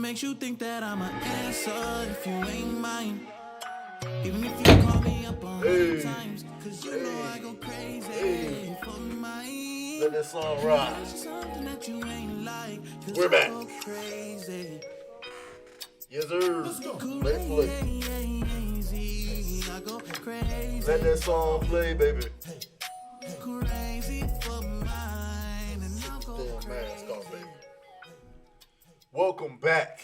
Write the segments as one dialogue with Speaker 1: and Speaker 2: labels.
Speaker 1: makes you think that I'm an answer if you ain't mine? Even if you call me up on
Speaker 2: Hey,
Speaker 1: times, cause you know I go crazy for mine.
Speaker 2: let that song rock.
Speaker 1: Something that you ain't like, cause
Speaker 2: We're
Speaker 1: I
Speaker 2: back.
Speaker 1: go crazy.
Speaker 2: Yes, sir. Let's play.
Speaker 1: I go crazy.
Speaker 2: Let that song play, baby.
Speaker 1: Crazy for mine. And I'll go
Speaker 2: Damn mask
Speaker 1: crazy.
Speaker 2: off, baby. Welcome back.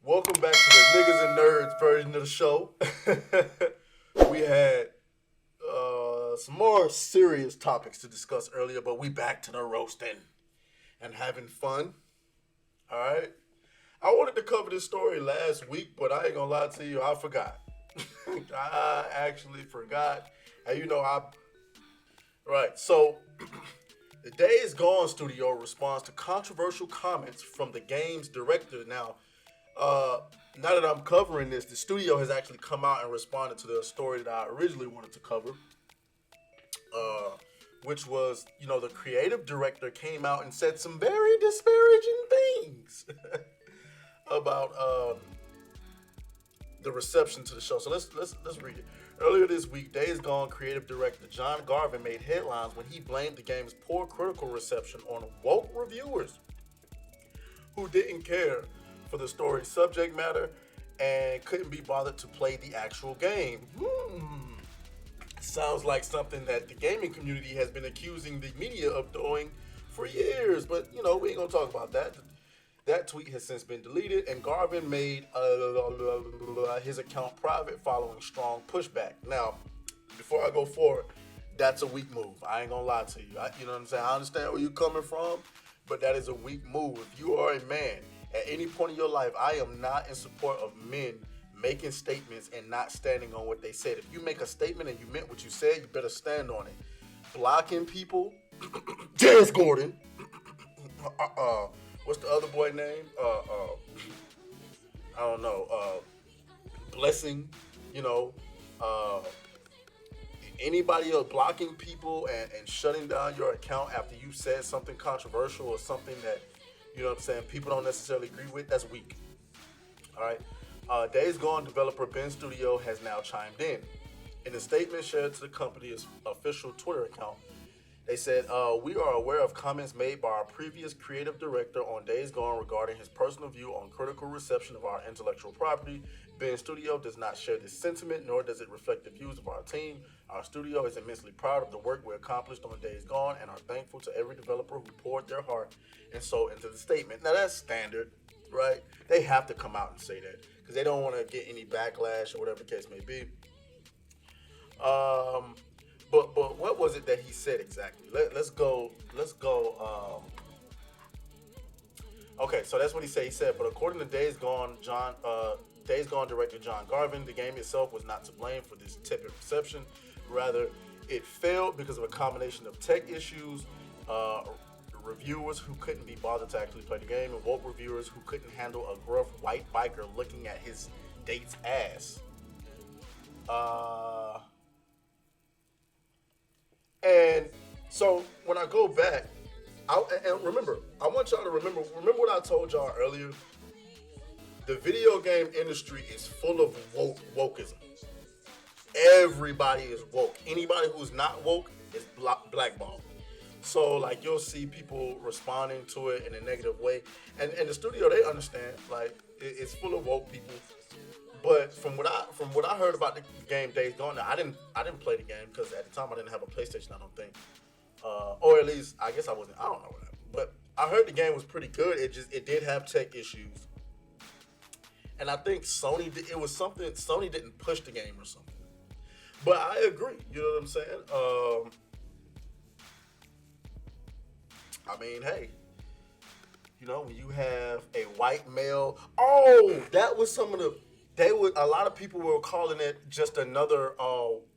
Speaker 2: Welcome back to the Niggas and Nerds version of the show. We had some more serious topics to discuss earlier, but we back to the roasting and having fun. All right. I wanted to cover this story last week, but I ain't gonna lie to you, I forgot. I actually forgot. And you know, right. So the Days Gone studio responds to controversial comments from the game's director. Now that I'm covering this, the studio has actually come out and responded to the story that I originally wanted to cover, which was, you know, the creative director came out and said some very disparaging things about the reception to the show. So let's read it. Earlier this week, Days Gone creative director John Garvin made headlines when he blamed the game's poor critical reception on woke reviewers who didn't care for the story's subject matter and couldn't be bothered to play the actual game. Sounds like something that the gaming community has been accusing the media of doing for years, but you know, we ain't gonna talk about that. That tweet has since been deleted, and Garvin made his account private following strong pushback. Now, before I go forward, that's a weak move. I ain't gonna lie to you. You know what I'm saying? I understand where you're coming from, but that is a weak move. If you are a man, at any point in your life, I am not in support of men making statements and not standing on what they said. If you make a statement and you meant what you said, you better stand on it. Blocking people, James Gordon, what's the other boy name? I don't know. Blessing, you know. Anybody else blocking people and shutting down your account after you said something controversial or something that, you know what I'm saying, people don't necessarily agree with, that's weak. All right. Days Gone developer Ben Studio has now chimed in. In a statement shared to the company's official Twitter account, they said, we are aware of comments made by our previous creative director on Days Gone regarding his personal view on critical reception of our intellectual property. Ben Studio does not share this sentiment, nor does it reflect the views of our team. Our studio is immensely proud of the work we accomplished on Days Gone and are thankful to every developer who poured their heart and soul into the statement. Now, that's standard, right? They have to come out and say that because they don't want to get any backlash or whatever the case may be. But what was it that he said exactly? Let's go. Okay, so that's what he said. He said, but according to Days Gone director John Garvin, the game itself was not to blame for this tepid reception. Rather, it failed because of a combination of tech issues, reviewers who couldn't be bothered to actually play the game, and woke reviewers who couldn't handle a gruff white biker looking at his date's ass. And so when I go back, and remember, I want y'all to remember what I told y'all earlier. The video game industry is full of wokeism. Everybody is woke. Anybody who's not woke is blackballed. So like you'll see people responding to it in a negative way, and the studio, they understand. Like it's full of woke people. But from what I heard about the game Days Gone, I didn't play the game because at the time I didn't have a PlayStation. I don't think, or at least I guess I wasn't. I don't know what happened. But I heard the game was pretty good. It did have tech issues, and I think Sony didn't push the game or something. But I agree. You know what I'm saying? I mean, hey, you know, when you have a white male, that was some of the. A lot of people were calling it just another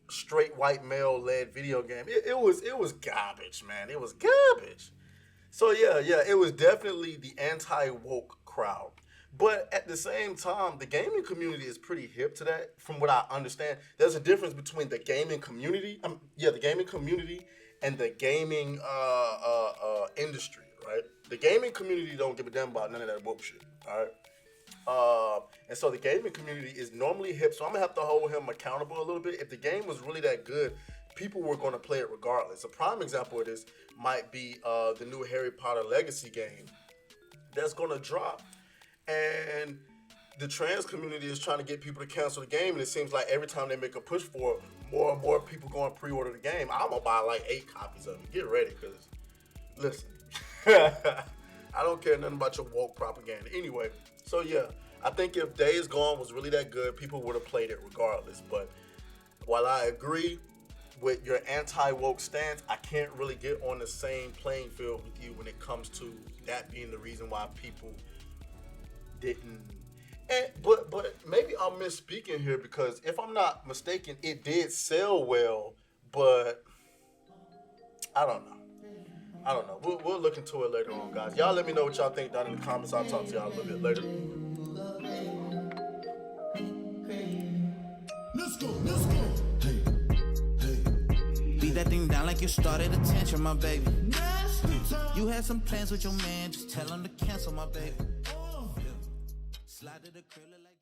Speaker 2: straight white male led video game. It was garbage, man. It was garbage. So yeah, it was definitely the anti-woke crowd. But at the same time, the gaming community is pretty hip to that. From what I understand, there's a difference between the gaming community, the gaming community, and the gaming industry, right? The gaming community don't give a damn about none of that woke shit. All right. And so the gaming community is normally hip. So I'm gonna have to hold him accountable a little bit. If the game was really that good, people were gonna play it regardless. A prime example of this might be the new Harry Potter Legacy game that's gonna drop, and the trans community is trying to get people to cancel the game. And it seems like every time they make a push for it, more and more people go and pre-order the game. I'm gonna buy like 8 copies of it. Get ready, cause listen, I don't care nothing about your woke propaganda. Anyway, so yeah, I think if Days Gone was really that good, people would have played it regardless. But while I agree with your anti-woke stance, I can't really get on the same playing field with you when it comes to that being the reason why people didn't. But maybe I'm misspeaking here, because if I'm not mistaken, it did sell well, but I don't know. We'll look into it later on, guys. Y'all let me know what y'all think down in the comments. I'll talk to y'all a little bit later.
Speaker 1: Let's go. Beat that thing down like you started attention, my baby. You had some plans with your man, just tell him to cancel, my baby. Slide to the crib like